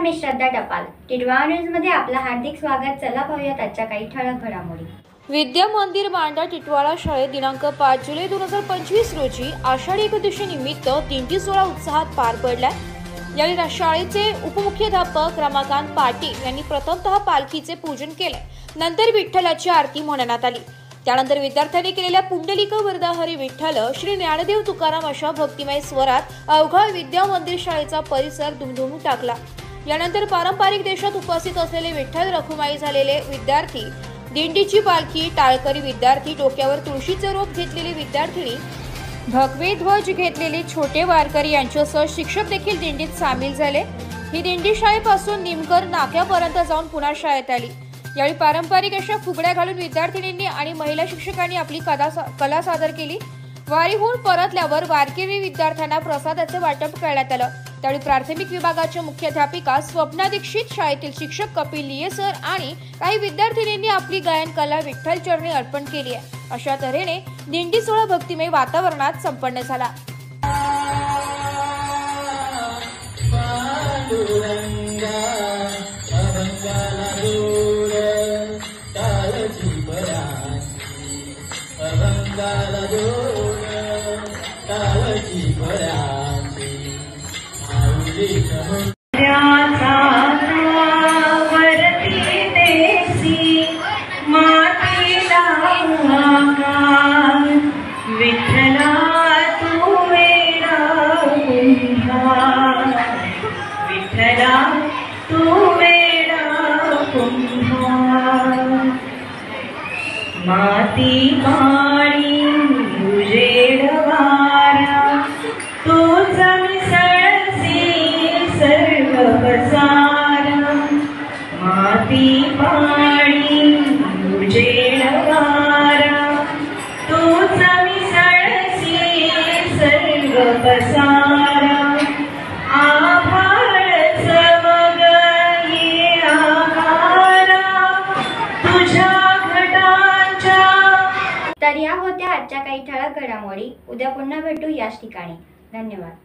मी श्रद्धा टपाल। टिडवा न्यूज मध्ये आपलं हार्दिक स्वागत। चला पाहूयात आजच्या काही ठळक घडामोडी। विद्या मंदिर बांडा टिटवाळा शाळेत दिनांक 5 जुलै 2025 रोजी आषाढी एकादशी निमित्त दिंडी सोहळा उत्साहात पार पडला। यावेळी शाळेचे उपमुख्याध्यापक रमाकांत पाटील यांनी प्रथमतः पालखीचे पूजन केले, नंतर विठ्ठलाची आरती म्हणण्यात आली। त्यानंतर विद्यार्थ्यांनी केलेल्या पुंडलिक वरदा हरी विठ्ठल श्री ज्ञानदेव तुकाराम अशा भक्तिमय स्वरात अवघा विद्या मंदिर शाळेचा परिसर दुमदुमून टाकला। यानंतर पारंपरिक देशात उपस्थित असलेले विठ्ठल रखुमाई झालेले विद्यार्थी, दिंडीची पालखी, टाळकरी विद्यार्थी, डोक्यावर तुळशीचे रोप घेतलेले विद्यार्थिनी, भगवे ध्वज घेतलेले छोटे वारकरी यांच्यासह शिक्षक देखील दिंडीत सामील झाले। ही दिंडी शाळेपासून निमकर नाक्यापर्यंत जाऊन पुन्हा शाळेत आली। यावेळी पारंपरिक अशा फुगड्या घालून विद्यार्थिनींनी आणि महिला शिक्षकांनी आपली कला सादर केली। वारीहून परतल्यावर वारकरी विद्यार्थ्यांना प्रसादाचे वाटप करण्यात आलं। त्यावेळी प्राथमिक विभागाच्या मुख्याध्यापिका स्वप्ना दीक्षित, शाळेतील शिक्षक कपिल लिये सर आणि काही विद्यार्थिनींनी आपली गायन कला विठ्ठल चरणी अर्पण केली आहे। अशा तऱ्हेने दिंडी सोहळा भक्तिमय वातावरणात संपन्न झाला। विठ्ठला तू वेडा कुंभा, विठ्ठला तू वेडा कुंभा, माती पाणी उजेड वारा तूच मिसळसी सर्व पसारा, माती पाणी उजेड वारा तूच मिसळसी सर्व पसारा, आभाळच मग ये आकारा तुझ्या घटांच्या। तर या होत्या आजच्या काही ठळक घडामोडी। उद्या पुन्हा भेटू याच ठिकाणी। धन्यवाद।